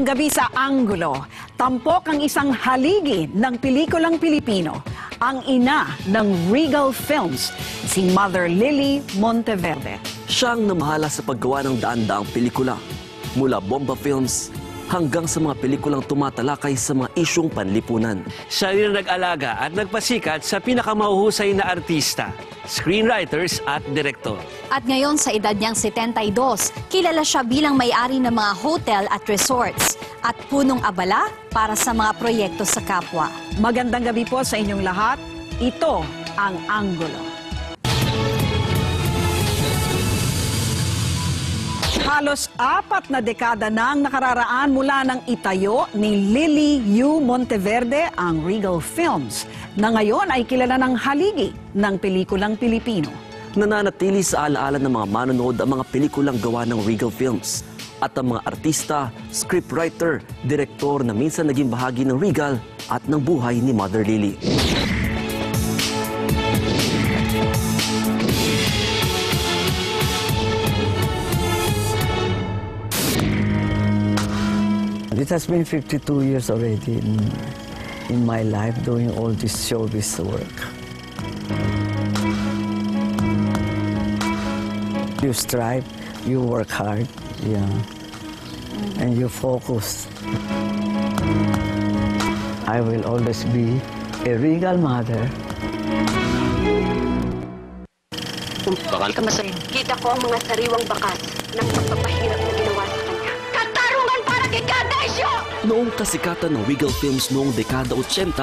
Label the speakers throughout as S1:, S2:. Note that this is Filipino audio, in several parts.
S1: Gabi sa Anggulo, tampok ang isang haligi ng pelikulang Pilipino, ang ina ng Regal Films, si Mother Lily Monteverde.
S2: Siyang namahala sa paggawa ng daan-daang pelikula, mula Bomba Films hanggang sa mga pelikulang tumatalakay sa mga isyong panlipunan.
S3: Siya rin nag-alaga at nagpasikat sa pinakamahuhusay na artista, screenwriters at direktor.
S4: At ngayon sa edad niyang 72, kilala siya bilang may-ari ng mga hotel at resorts at punong abala para sa mga proyekto sa kapwa.
S1: Magandang gabi po sa inyong lahat. Ito ang Anggulo. Halos 4 na dekada nang nakararaan mula nang itayo ni Lily U. Monteverde ang Regal Films, na ngayon ay kilala ng haligi ng pelikulang Pilipino.
S2: Nananatili sa alaala ng mga manonood ang mga pelikulang gawa ng Regal Films at ang mga artista, scriptwriter, direktor na minsan naging bahagi ng Regal at ng buhay ni Mother Lily.
S5: It has been 52 years already in my life doing all this showbiz work. You strive, you work hard, yeah, and you focus. I will always be a Regal mother.
S6: Bakal ka masaya. Kita ko ang mga sariwang bakas ng pagpapahirap na ginawa sa kanya. Katarungan para kay Gadesyo!
S2: Noong kasikatan ng Regal Films noong dekada 80,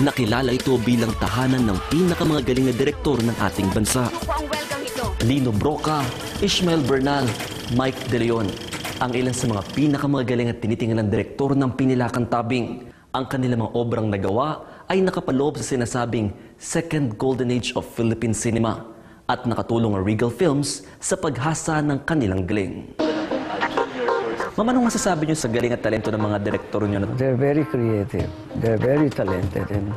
S2: nakilala ito bilang tahanan ng pinakamagaling na direktor ng ating bansa.
S6: Ako ang welcome ito.
S2: Lino Broca, Ishmael Bernal, Mike De Leon, ang ilan sa mga pinakamagaling at tinitingnan ng direktor ng Pinilakan Tabing. Ang kanilang mga obrang nagawa ay nakapaloob sa sinasabing Second Golden Age of Philippine Cinema at nakatulong ang Regal Films sa paghasa ng kanilang galing. Mama, anong masasabi niyo sa galing at talento ng mga direktor niyo?
S5: They're very creative. They're very talented. And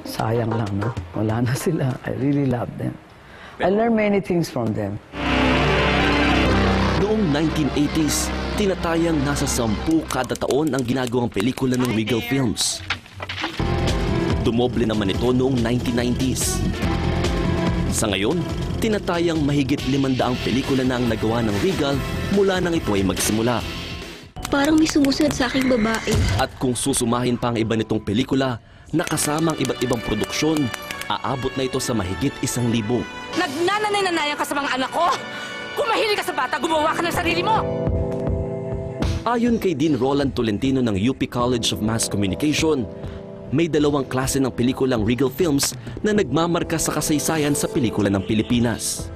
S5: sayang lang, no? Wala na sila. I really love them. I learned many things from them.
S2: Noong 1980s, tinatayang nasa 10 kada taon ang ginagawang pelikula ng Regal Films. Dumoble naman ito noong 1990s. Sa ngayon, tinatayang mahigit 500 pelikula na ang nagawa ng Regal mula nang ito ay magsimula.
S6: Parang may sumusunod sa aking babae.
S2: At kung susumahin pa ang iba nitong pelikula na kasama ang iba't ibang produksyon, aabot na ito sa mahigit 1,000.
S7: Nagnananay-nanayan ka sa mga anak ko! Kung mahilig ka sa bata, gumawa ka ng sarili mo!
S2: Ayon kay Dean Roland Tolentino ng UP College of Mass Communication, may 2 klase ng pelikulang Regal Films na nagmamarka sa kasaysayan sa pelikula ng Pilipinas.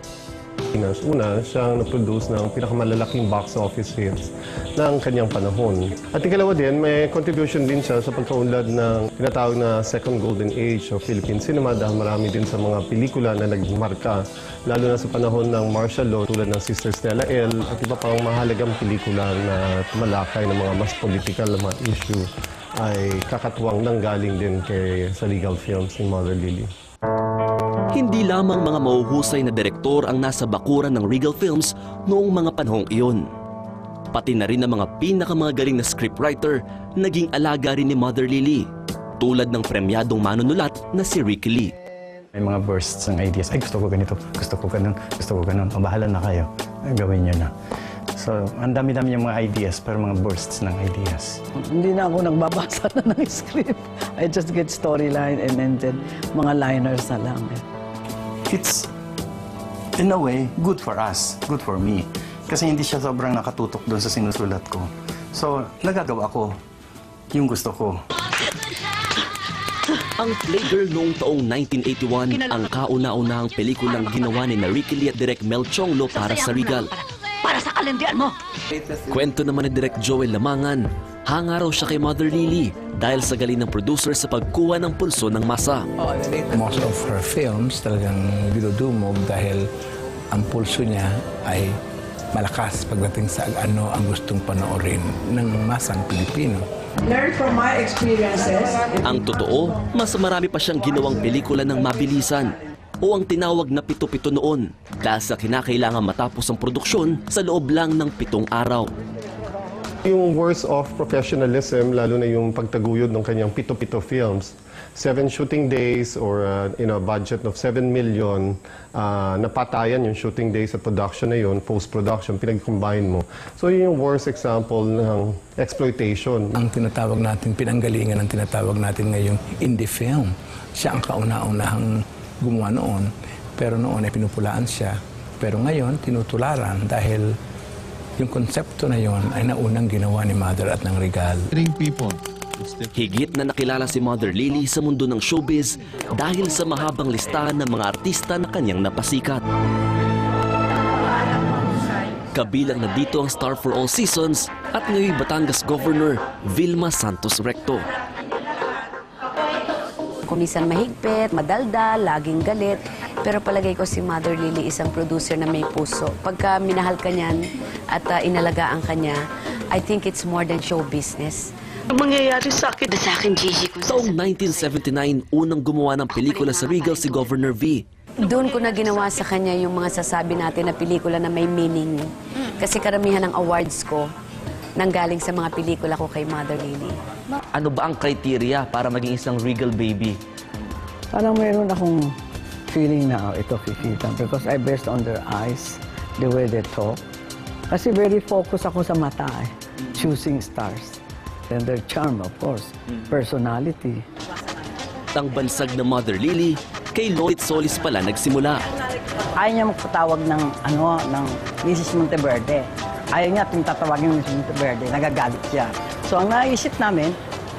S8: Una, siyang nag-produce ng pinakamalalaking box office hits ng kanyang panahon. At ikalawa din, may contribution din siya sa pagkaunlad ng tinatawag na Second Golden Age of Philippine Cinema dahil marami din sa mga pelikula na nagmarka, lalo na sa panahon ng martial law tulad ng Sister Stella L. at iba pang mahalagang pelikula na tumalakay ng mga mas political na mga issue ay kakatuwang nanggaling din sa Regal Films ni Mother Lily.
S2: Hindi lamang mga mahuhusay na direktor ang nasa bakuran ng Regal Films noong mga panahong iyon. Pati na rin ang mga pinakamagaling na scriptwriter naging alaga rin ni Mother Lily, tulad ng premyadong manunulat na si Ricky Lee.
S9: May mga bursts ng ideas. Ay, gusto ko ganito, gusto ko ganun, gusto ko ganun. O, bahala na kayo. Ay, gawin nyo na. So, ang dami-dami yung mga ideas, pero mga bursts ng ideas.
S5: Hindi na ako nagbabasa na ng script. I just get storyline and then mga liners na lang.
S9: It's, in a way, good for us, good for me. Kasi hindi siya sobrang nakatutok doon sa sinusulat ko. So, nagagawa ko yung gusto ko.
S2: Ang Playgirl noong taong 1981 ang kauna-unahang pelikulang ginawa ni Ricky Lee at Direk Mel Chonglo para sa Regal.
S7: Para sa kalendian mo!
S2: Kwento naman ni Direk Joel Lamangan, hanga raw siya kay Mother Lily dahil sa galing ng producer sa pagkuha ng pulso ng masa.
S10: Most of her films talagang dinudumog dahil ang pulso niya ay malakas pagdating sa ano ang gustong panoorin ng masang Pilipino.
S11: Learn from my experiences.
S2: Ang totoo, mas marami pa siyang ginawang pelikula ng mabilisan o ang tinawag na pito-pito noon dahil sa kinakailangan matapos ang produksyon sa loob lang ng 7 araw.
S8: Yung worst of professionalism, lalo na yung pagtaguyod ng kanyang pito-pito films. 7 shooting days or budget of 7 million, napatayan yung shooting days sa production na yun, post-production, pinag-combine mo. So yun yung worst example ng exploitation.
S10: Ang tinatawag natin, pinanggalingan ang tinatawag natin ngayong indie film. Siya ang kauna-unahang gumawa noon, pero noon ay pinupulaan siya. Pero ngayon, tinutularan dahil yung konsepto na yon ay naunang ginawa ni Mother at ng Regal.
S2: Higit na nakilala si Mother Lily sa mundo ng showbiz dahil sa mahabang listahan ng mga artista na kanyang napasikat. Kabilang na dito ang star for all seasons at ngayon Batangas Governor Vilma Santos Recto.
S6: Kumisan mahigpit, madaldal, laging galit. Pero palagay ko si Mother Lily isang producer na may puso. Pagka minahal ka niyan at inalagaan ka niya, I think it's more than show business.
S7: Ang mangyayari sa akin, Gigi, kung
S2: Taong 1979, unang gumawa ng pelikula sa Regal si Governor V.
S6: Doon ko na ginawa sa kanya yung mga sasabi natin na pelikula na may meaning. Kasi karamihan ng awards ko nanggaling sa mga pelikula ko kay Mother Lily.
S2: Ano ba ang criteria para maging isang Regal baby?
S5: Parang meron akong feeling na ito kikita because I based on their eyes, the way they talk. Kasi very focused ako sa mata choosing stars. And their charm, of course, personality.
S2: Ang bansag na Mother Lily, kay Lloyd Solis pala nagsimula.
S5: Ayaw niya magpatawag ng Mrs. Monteverde. Ayaw niya tatawagin ng Mrs. Monteverde, nagagalit siya. So ang naisip namin,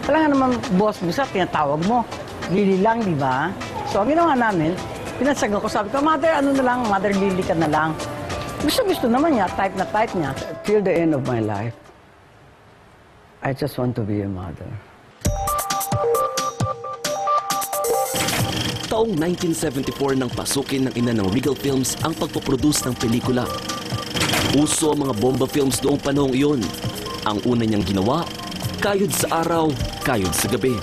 S5: talaga naman boss mo siya, tinatawag mo. Lily lang, di ba? So ang ginawa namin, pinasag ko, sabi ko, Mother, Mother Lily ka na lang. Gusto naman niya, type niya. Till the end of my life, I just want to be a mother.
S2: Taong 1974 nang pasukin ng ina ng Regal Films ang pagpoproduce ng pelikula. Uso ang mga bomba films noong panahong iyon. Ang una niyang ginawa, Kayod sa Araw, Kayod sa Gabi.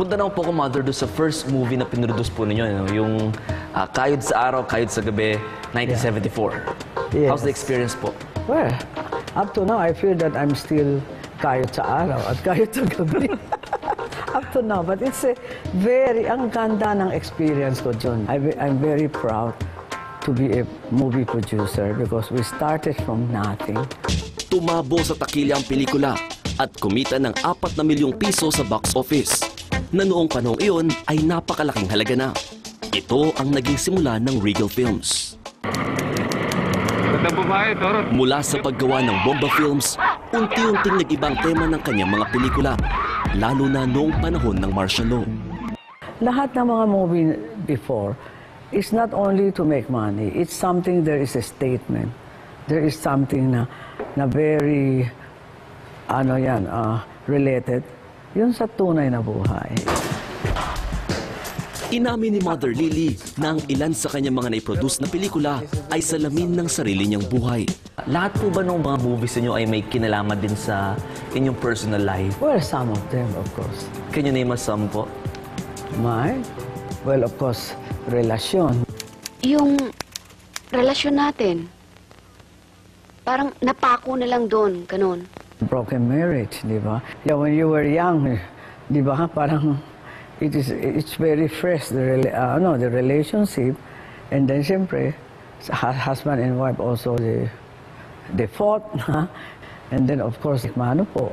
S2: Punta na po ko, Mother, doon sa first movie na pinroduce po ninyo, yung Kayod sa Araw, Kayod sa Gabi, 1974.
S5: Yes.
S2: How's the experience po?
S5: Well, up to now, I feel that I'm still kayod sa araw at kayod sa gabi. Up to now, but it's ang ganda ng experience ko, John. I'm very proud to be a movie producer because we started from nothing.
S2: Tumabo sa takilya ang pelikula at kumita ng 4 na milyong piso sa box office, na noong panahong iyon ay napakalaking halaga na. Ito ang naging simula ng Regal Films. Mula sa paggawa ng bomba films, unti-unting nag-ibang tema ng kanyang mga pelikula, lalo na noong panahon ng martial law.
S5: Lahat ng mga movie before is not only to make money, it's something, there is a statement. There is something na very, related. Yun sa tunay na buhay.
S2: Inamin ni Mother Lily na ang ilan sa kanyang mga naiproduce na pelikula ay salamin ng sarili niyang buhay. Lahat po ba ng mga movies niyo ay may kinalaman din sa inyong personal life?
S5: Well, some of them, of course.
S2: Can you name us some po?
S5: Well, of course, relasyon.
S6: Yung relasyon natin, parang napako na lang doon, ganun.
S5: Broken marriage, di ba? Yeah, when you were young, di ba, parang it's very fresh, the relationship. And then, siyempre, husband and wife also, they fought. And then, of course, Mano po.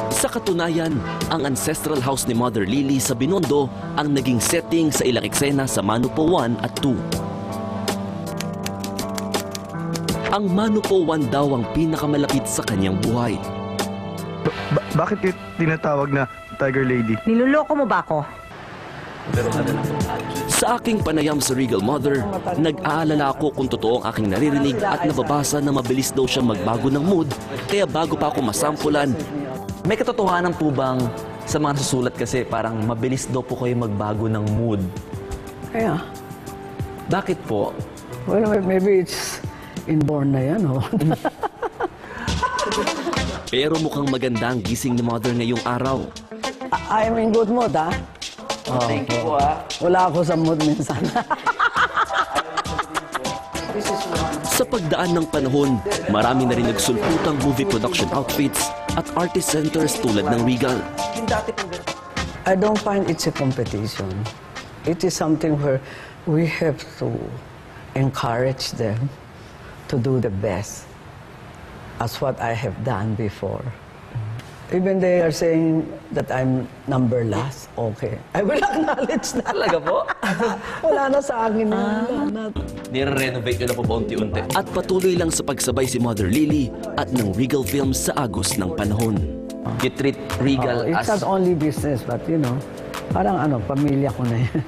S2: Sa katunayan, ang ancestral house ni Mother Lily sa Binondo ang naging setting sa ilang eksena sa Manupo 1 at 2. Ang Manupo 1 daw ang pinakamalapit sa kanyang buhay.
S12: Bakit tinatawag na Tiger Lady?
S13: Niloloko mo ba ako?
S2: Sa aking panayam sa Regal Mother, nag-aalala ako kung totoo ang aking naririnig at nababasa na mabilis daw siya magbago ng mood, kaya bago pa ako masampulan. May katotohanan po bang sa mga susulat kasi parang mabilis daw po kayo magbago ng mood?
S5: Kaya?
S2: Bakit po?
S5: Well, maybe it's inborn na yan, oh.
S2: Pero mukhang maganda ang gising ni Mother ngayong araw.
S5: I'm in good mood, ha?
S2: Thank you po, ha?
S5: Wala ako sa mood minsan.
S2: Sa pagdaan ng panahon, marami na rin nagsulputang movie production outfits at artist centers tulad ng Regal.
S5: I don't find it's a competition. It is something where we have to encourage them to do the best as what I have done before. Even they are saying that I'm number last, okay. I will acknowledge na.
S2: Talaga po?
S5: Wala na sa akin na.
S2: Nire-renovate nyo na po ba unti-unti? At patuloy lang sa pagsabay si Mother Lily at ng Regal Films sa agos ng panahon. You treat Regal
S5: It's
S2: as...
S5: not only business, but parang pamilya ko na yan.